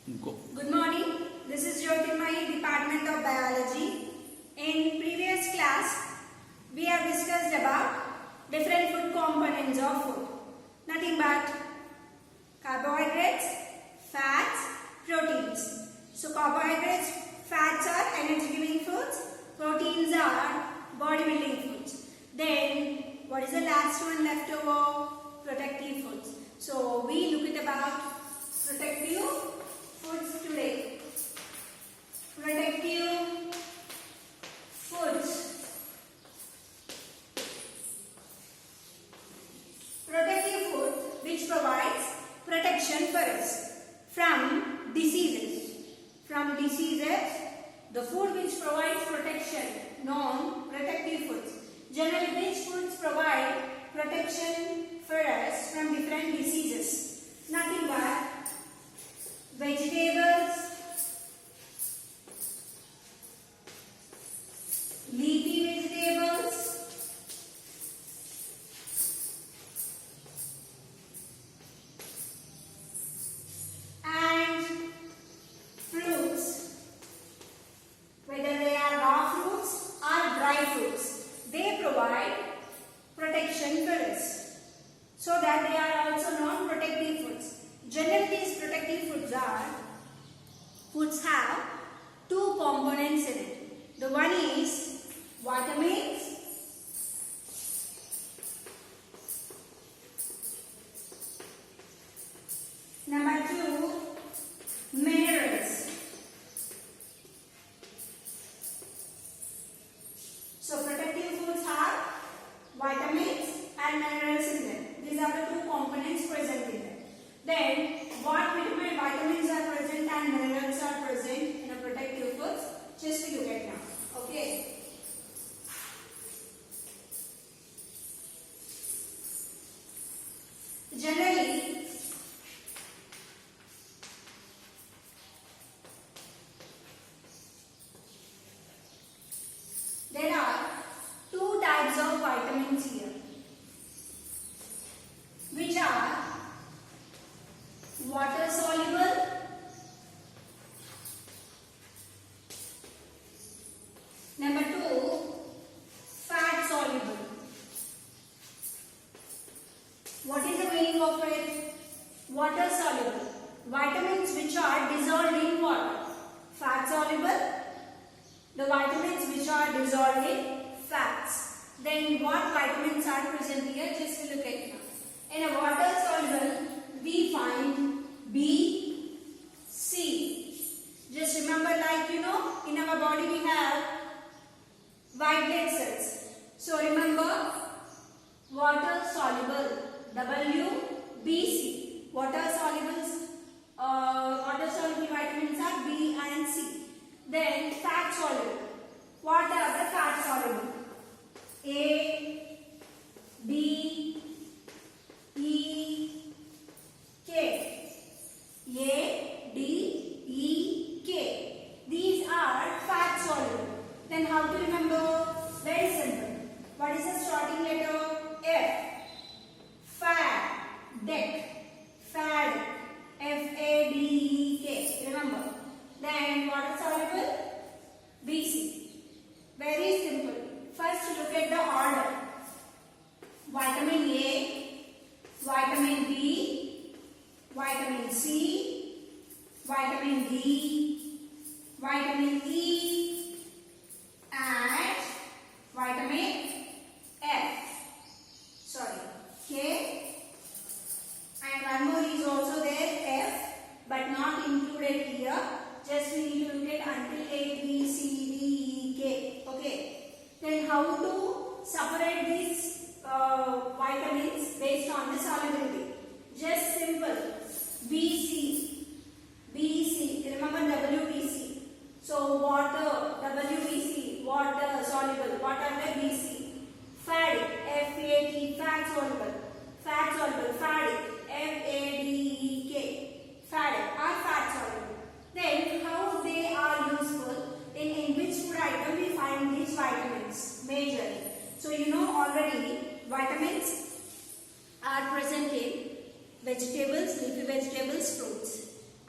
Go. Good morning. This is Jyotirmay, Department of Biology. In previous class, we have discussed about different food components of food. Nothing but carbohydrates, fats, proteins. So carbohydrates, fats are energy-giving foods. Proteins are body-building foods. Then, what is the last one left over? Protective foods. So we look at about protective foods today. Protective foods. Protective food which provides protection for us from diseases. From diseases, the food which provides protection, known protective foods. Generally, which foods provide protection for us from different diseases? Nothing but vegetables, leafy vegetables, and fruits. Whether they are raw fruits or dry fruits, they provide protection for us. So that they are also non-protective foods. Generally, these protective foods have two components in it. The one is vitamins, number two, minerals. So protective foods have vitamins and minerals in them. These are the two components present in them. Then, what vitamins are present and minerals are present in a protective foods? Just to look at now. Okay. Generally, there are two types of vitamins here, which are water soluble number two, fat soluble. What is the meaning of it? Water soluble, vitamins which are dissolved in water. Fat soluble, the vitamins which are dissolved in fats. Then what vitamins are present here? Just look at now. In a water soluble, we find B, C. Just remember, like in our body we have white blood cells. So remember, water soluble, W, B, C. Water soluble vitamins are B and C. Then fat soluble. What are the fat soluble? A, D, E, K. A, D, E, K. These are fat soluble. Then how to remember? Very simple. What is the starting letter? F. Fad. Dec. Fad. F-A-D-E-K. Remember. Then water soluble? B-C. Very simple. First look at the order. Vitamin A, vitamin B, vitamin C, vitamin D, vitamin E, and vitamin F. Sorry, K. And one more is also there, F, but not included here. Just we need to look at until A, B, C, D, E, K. Okay. Then how to separate these vitamins based on the solubility? Just simple. BC. BC. Remember WBC. So water, WBC, water soluble. What are the BC? Fatty. F-A-T, fat soluble. Fat soluble, fatty. F-A-D-E-K. Fatty or fat soluble. Then how they are useful? In which food item we find these vitamins majorly. So already vitamins are present in vegetables, leafy vegetables, fruits.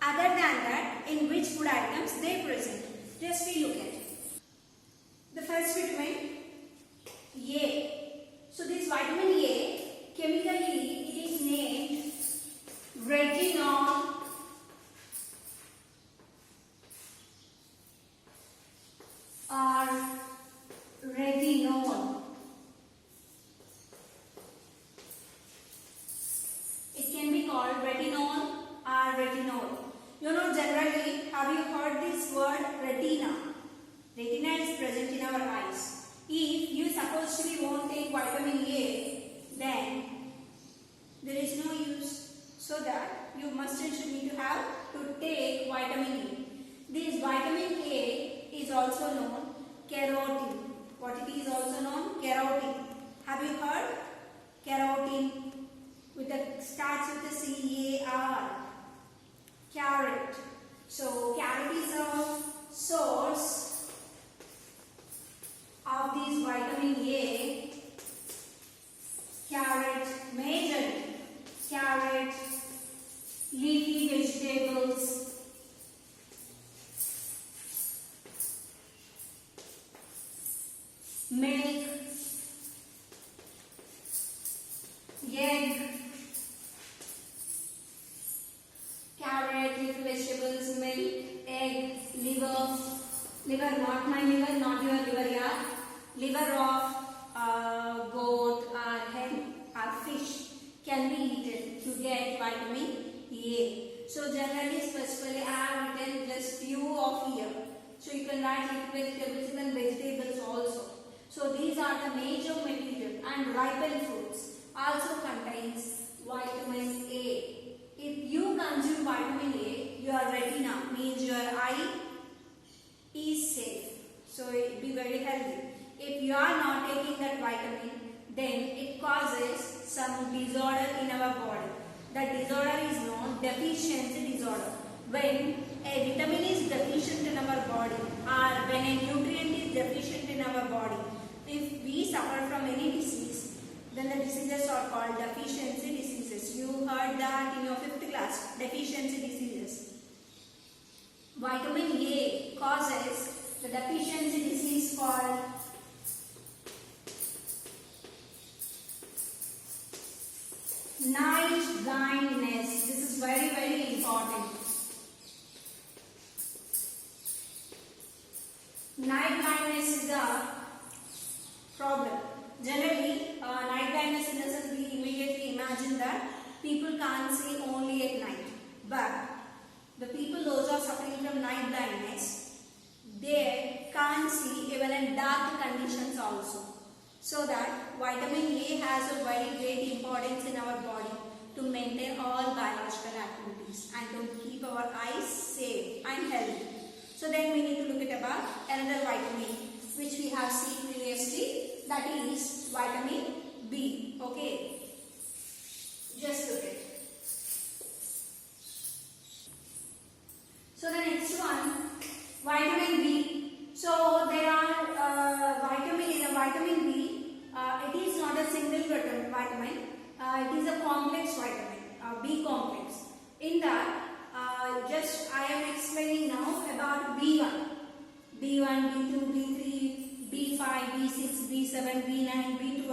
Other than that, Just we look at the first vitamin A. So this vitamin A, chemically it is named retinol or retinol. It can be called retinol or retinol. You know, generally, have you heard this word retina? Retina is present in our eyes. If you supposedly won't take vitamin A, then there is no use. So that you must and should need to have to take vitamin A. This vitamin A is also known carotene. What it is also known? Carotene. Have you heard? Carotene with the starts with the C-A-R. Carrot. So carrot is a source of this vitamin A. Carrot, majorly carrot, leafy vegetables, milk, egg, carrot, leafy vegetables, milk, egg, liver, not my liver, not your liver, yeah, liver of goat or hen or fish can be eaten to get vitamin A. So generally, specifically, I have written just few of here. So you can write leafy vegetables and vegetables also. So these are the major material, and ripened fruits also contains vitamin A. If you consume vitamin A, your retina means your eye is safe. So it be very healthy. If you are not taking that vitamin, then it causes some disorder in our body. That disorder is known deficiency disorder. When a vitamin is deficient in our body, or when a nutrient is deficient in our body, if we suffer from any disease, then the diseases are called deficiency diseases. You heard that in your 5th class, deficiency diseases. Vitamin A causes the deficiency disease called night blindness. This is very, very important. Night blindness is a problem. Generally, night blindness in the sense we immediately imagine that people can't see only at night. But the people those are suffering from night blindness, they can't see even in dark conditions also. So that vitamin A has a very great importance in our body to maintain all biological activities and to keep our eyes safe and healthy. So then we need to look at about another vitamin which we have seen previously, that is vitamin B. Okay, just look at it. So the next one, vitamin B. So there are vitamin B. It is not a single vitamin. It is a complex vitamin, B complex. In that, just I am explaining now about B1, B2, B3, B5, B6, B7, B9, B12.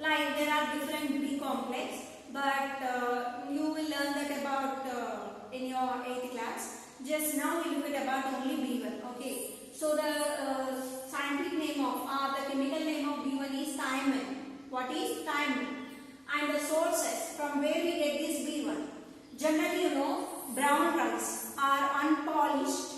Like there are different B complex, but you will learn that about in your 8th class. Just now we look at about only B1. Okay. So the scientific name of the chemical name of B1 is thiamine. What is thiamine? And the sources from where we get this B1. Generally, you know, brown rice are unpolished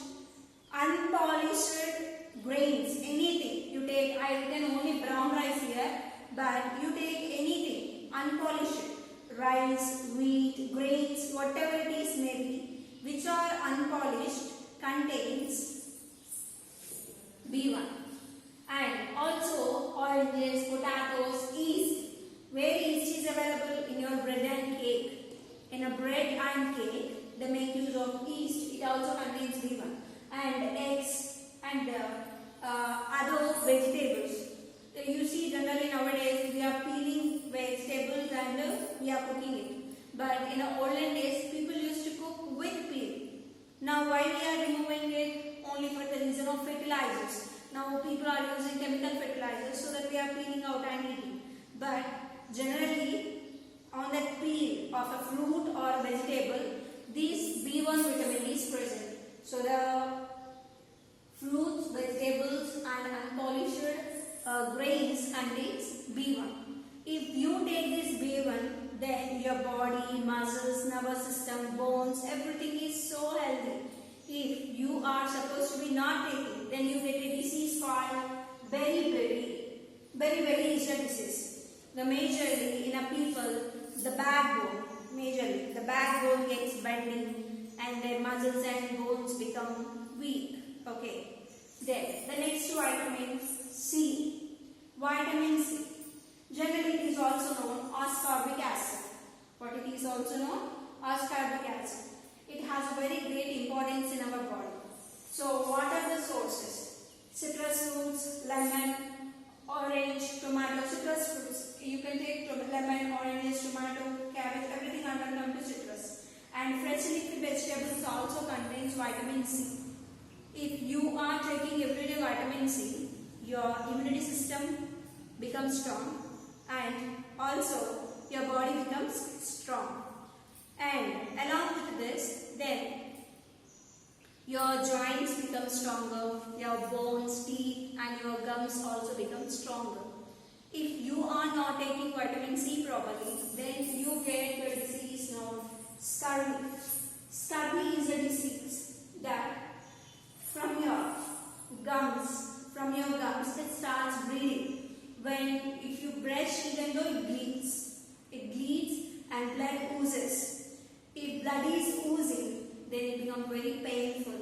grains. Anything you take, I written only brown rice here, but you take anything unpolished rice, wheat, grains, whatever it is may be, which are unpolished, contains B1. And also oranges, potatoes, yeast. Where yeast is available? In your bread and cake. In a bread and cake, they make use of yeast. It also contains B1. And eggs and other vegetables. So you see generally nowadays we are peeling vegetables and we are cooking it. But in the olden days, people used to cook with peel. Now why we are removing it? Only for the reason of Now people are using chemical fertilizers so that they are peeling out and eating. But generally on that peel of a fruit or vegetable, this B1 vitamin is present. So the fruits, vegetables and unpolished grains contains B1. If you take this B1, then your body, muscles, nervous system, bones, everything is so healthy. If you are supposed to be not taking, then you get a disease called beriberi is a disease. The majorly in a people, the backbone gets bending and their muscles and bones become weak. Okay. Then the next vitamin C. Vitamin C. Generally it is also known ascorbic acid. What it is also known? Ascorbic acid. It has a very great importance in our body. So what are the sources? Citrus fruits, lemon, orange, tomato. Citrus fruits, you can take lemon, oranges, tomato, cabbage, everything under come to citrus. And fresh leafy vegetables also contains vitamin C. If you are taking everyday vitamin C, your immunity system becomes strong and also your body becomes strong. And along with this, then your joints become stronger, your bones, teeth and your gums also become stronger. If you are not taking vitamin C properly, then you get a disease known scurvy. Scurvy is a disease that from your gums it starts bleeding. When if you brush, even though it bleeds and blood oozes. If blood is oozing, then it becomes very painful.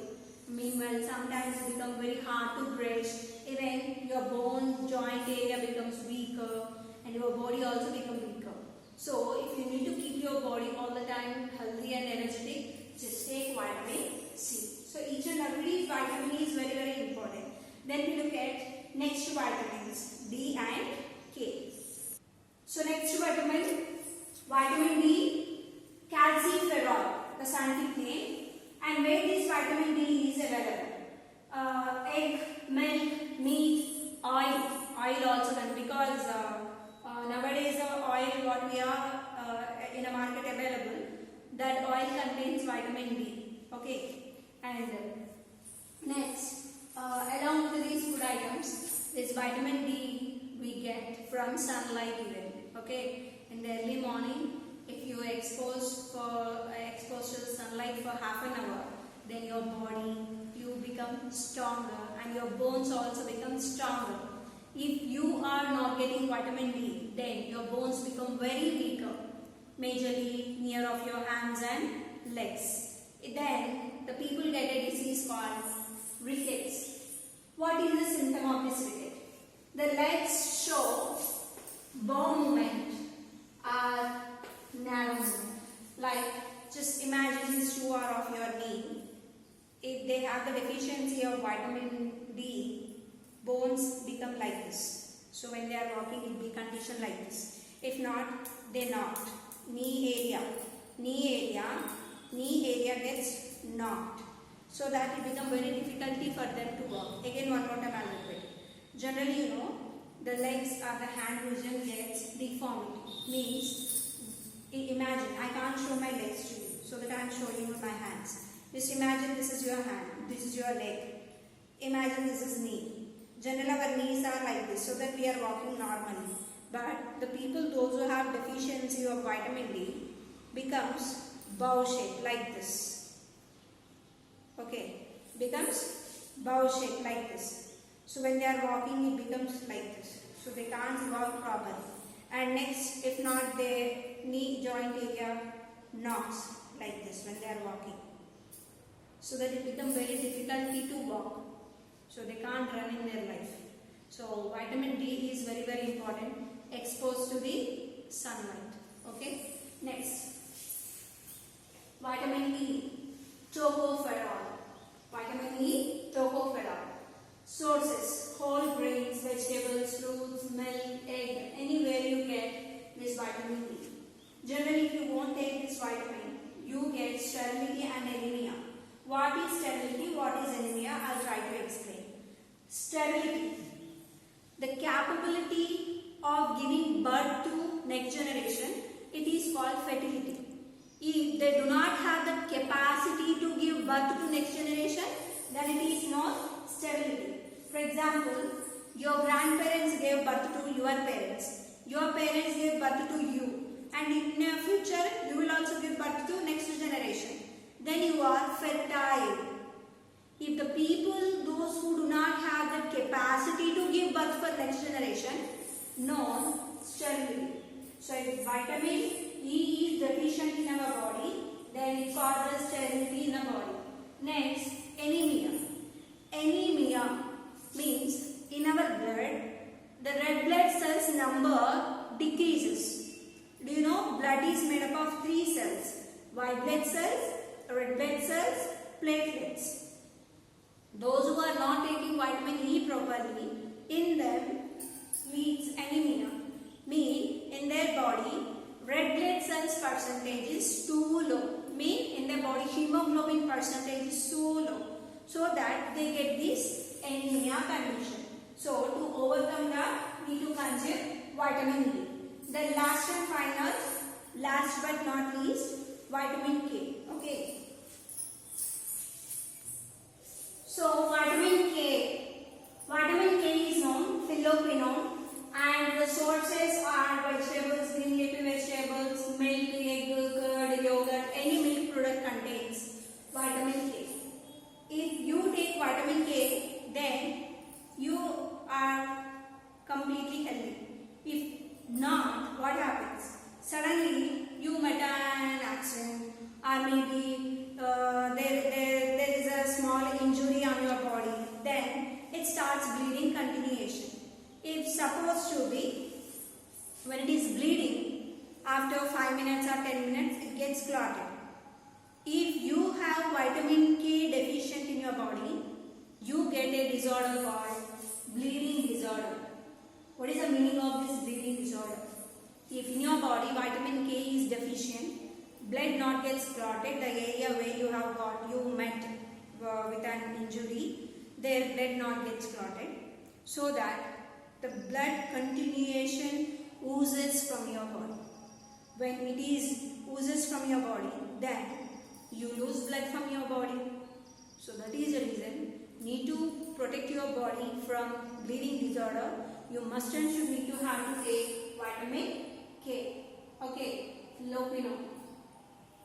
Meanwhile, sometimes it becomes very hard to brush. Even your bone joint area becomes weaker and your body also becomes weaker. So, if you need to keep your body all the time healthy and energetic, just take vitamin C. So, each and every vitamin is very, very important. Then we look at next vitamins, D and K. So, next vitamin D, calciferol, the scientific name. And where this vitamin D is available? Egg, milk, meat, oil also can, because nowadays the oil what we are in a market available, that oil contains vitamin D. Okay. And next, along with these food items, this vitamin D we get from sunlight even. Okay. In the early morning, if you are exposed to the sunlight for half an hour, then your body, you become stronger and your bones also become stronger. If you are not getting vitamin D, then your bones become very weaker, majorly near of your hands and legs. Then the people get a disease called rickets. What is the symptom of this ricket? The legs show bone movement or narrow movement. Like, just imagine these two are of your knee. If they have the deficiency of vitamin D, bones become like this. So when they are walking, it will be conditioned like this. If not, they knocked. Knee area gets knocked. So that it becomes very difficulty for them to walk. Again, one more time I will repeat. Generally, the legs or the hand region gets deformity. Means, imagine, I can't show my legs to you, so that I am showing you my hands. Just imagine this is your hand, this is your leg. Imagine this is knee. Generally our knees are like this, so that we are walking normally. But the people, those who have deficiency of vitamin D, becomes bow shape like this. Okay, becomes bow shape like this. So when they are walking, it becomes like this. So they can't walk properly. And next, if not, their knee joint area knocks like this when they are walking. So that it becomes very difficult to walk. So they can't run in their life. So vitamin D is very, very important. Exposed to the sunlight. Okay. Next, vitamin E, tocopherol. Vitamin E, tocopherol. Sources: whole grains, vegetables, fruits, milk, egg. Anywhere you get this vitamin E. Generally, if you won't take this vitamin, you get sterility and anemia. What is sterility? What is anemia? I'll try to explain. Sterility. The capability of giving birth to next generation, it is called fertility. If they do not have the capacity to give birth to next generation, then it is known sterility. For example, your grandparents gave birth to your parents. Your parents gave birth to you. And in the future, you will also give birth to next generation. Then you are fertile. If the people, those who do not have the capacity to give birth for next generation, known sterility. So if vitamin E is deficient in our body, then it causes sterility in the body. Next, anemia. Anemia means in our blood, the red blood cells number decreases. Do you know blood is made up of 3 cells? White blood cells, red blood cells, platelets. Those who are not taking vitamin E properly, in them leads anemia. Mean in their body, red blood cells percentage is too low. Mean in their body, hemoglobin percentage is so low. So that they get this anemia condition. So to overcome that, we need to consume vitamin E. The last and final, last but not least, vitamin K. Okay. So vitamin K is known phylloquinone, and the sources are vegetables, green leafy vegetables, milk, egg, curd, yogurt, any milk product contains vitamin K. If you take vitamin K, then you are completely healthy. If not, what happens? Suddenly you met an accident, or maybe there is a small injury on your body. Then it starts bleeding continuation. If supposed to be, when it is bleeding, after 5 minutes or 10 minutes, it gets clotted. If you have vitamin K deficient in your body, you get a disorder called bleeding disorder. What is the meaning of this bleeding disorder? If in your body vitamin K is deficient, blood not gets clotted, the area where you have met with an injury, their blood not gets clotted, so that the blood continuation oozes from your body. When it is oozes from your body, then you lose blood from your body. So that is the reason, need to protect your body from bleeding disorder. You must and should need to have to take vitamin K. Okay, phylloquinone.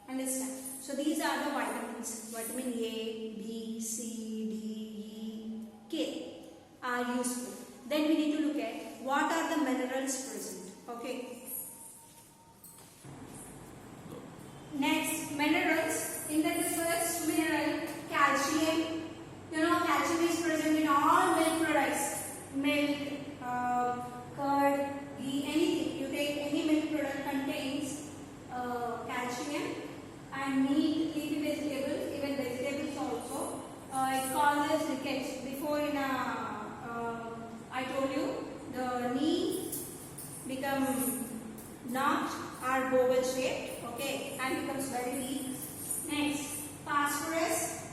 Understand? So these are the vitamins. Vitamin A, B, C, D, E, K are useful. Then we need to look at what are the minerals present. Okay. Next, minerals. In the first mineral, calcium. You know, calcium is present in all milk products. Milk, curd, ghee, anything. You take any milk product contains calcium, and meat, leafy vegetables, even vegetables also. It causes rickets. Before I told you, the knee become not or bowl shaped, okay, and becomes very weak. Next, phosphorus.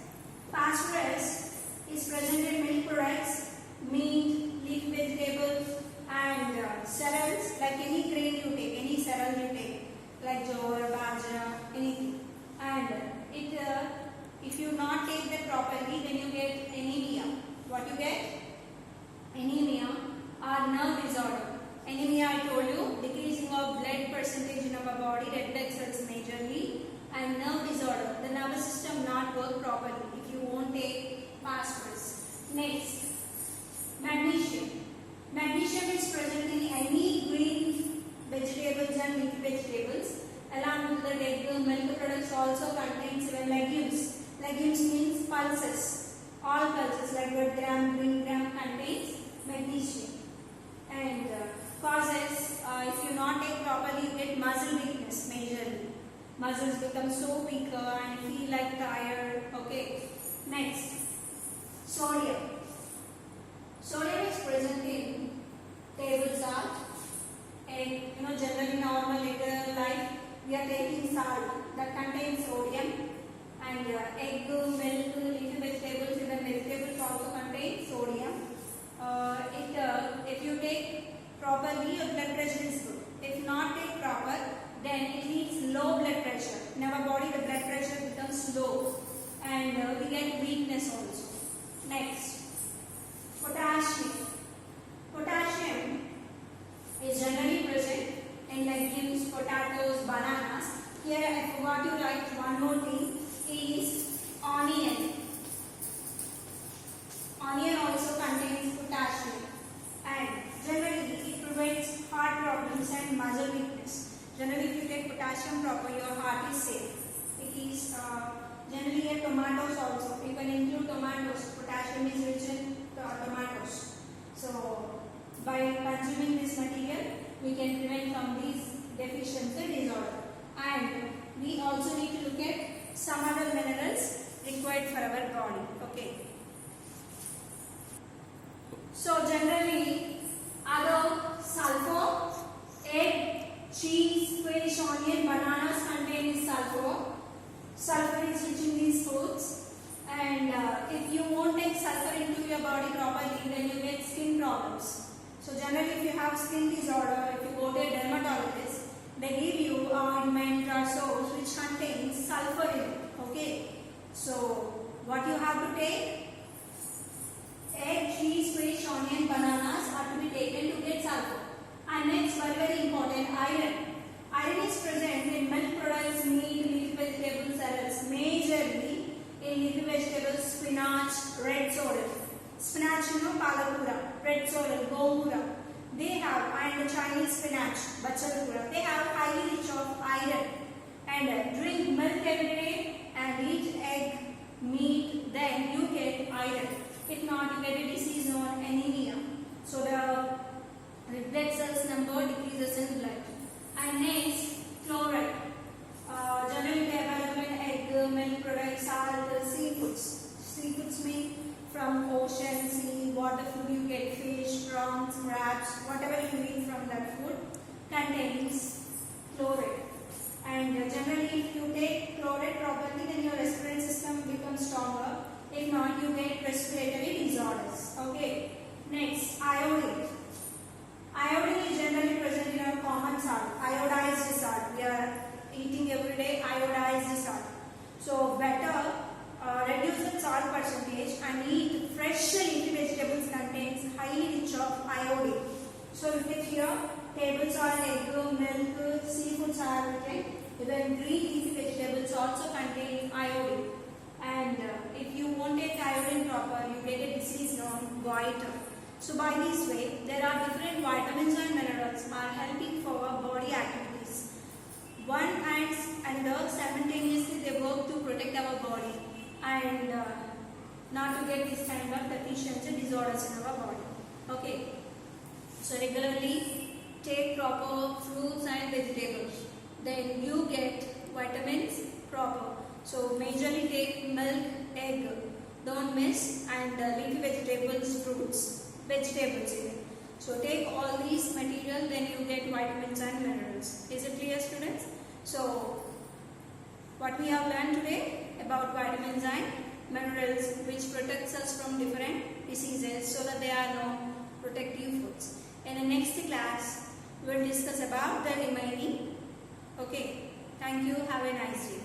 Phosphorus is present in milk products, meat, leafy vegetables, and cereals, like any grain you take, any cereal you take, like jowar, bajra, anything. And if you not take that properly, then you get anemia. What you get? Anemia or nerve disorder. Anemia, I told you, decreasing of blood percentage in our body, red blood cells majorly, and nerve disorder, the nervous system not work properly if you won't take phosphorus. Next, magnesium. Magnesium is present in any green vegetables and leafy vegetables. Along with the egg, milk products also contains even legumes. Legumes means pulses. All pulses like red gram, green gram contains magnesium. And causes, if you not take properly, you get muscle weakness majorly. Muscles become so weaker and feel like tired. Okay. Next, sodium. Sodium is present in table salt. And generally normal regular life, we are taking salt that contains sodium. And egg, milk, leafy vegetables, even vegetables also contain sodium. weakness also. Next, potassium. Potassium is generally present in legumes, potatoes, bananas. Here I forgot to write one more thing is onion. Onion also contains potassium, and generally it prevents heart problems and muscle weakness. Generally, if you take potassium proper, your heart is safe. It is generally in tomatoes also. You can include tomatoes. Potassium is rich in tomatoes. So, by consuming this material, we can prevent from these deficiency disorder. And we also need to look at some other minerals required for our body. Okay. So generally, other sulfur, egg, cheese, fish, onion, bananas contain sulfur. Sulfur is rich in these foods. And if you won't take sulfur into your body properly, then you get skin problems. So generally, if you have skin disorder, if you go to a dermatologist, they give you ointment or soaps which contains sulfur in it. Okay. So what you have to take? Egg, cheese, fish, onion, bananas are to be taken to get sulfur. And next, very important, iron. Iron is present in milk products, meat, leafy vegetables, salads, majorly in leafy vegetables, spinach, red sorrel. Spinach, you know, palakura, red sorrel, gomura. They have, and Chinese spinach, bachalpura. They have highly rich of iron. And drink milk every day and eat egg, meat, then you get iron. If not, you get a disease known anemia. So the red blood cells number decreases in blood. And next, chloride. Generally available in egg, milk products, salt, seafoods. Seafoods mean from ocean, sea, water food you get fish, prawns, crabs, whatever you eat from that food contains chloride. And generally, if you take chloride properly, then your respiratory system becomes stronger. If not, you get respiratory disorders. Okay. Next, iodine. Iodine is generally present in our common salt, iodized salt. We are eating every day iodized salt. So better reduce the salt percentage and eat fresh leafy vegetables contains highly rich of iodine. So look at here, table salt, egg, milk, seafoods are written. Even green leafy vegetables also contain iodine. And if you won't take iodine proper, you get a disease known goiter. So by this way, there are different vitamins and minerals are helping for our body activities. One and another simultaneously they work to protect our body and not to get this kind of deficiency disorders in our body. Okay. So regularly take proper fruits and vegetables. Then you get vitamins proper. So majorly take milk, egg, don't miss, and leafy vegetables, fruits, vegetables even. So take all these material, then you get vitamins and minerals. Is it clear, students? So what we have learned today about vitamins and minerals which protects us from different diseases so that there are no protective foods. In the next class, we will discuss about the remaining. Okay. Thank you. Have a nice day.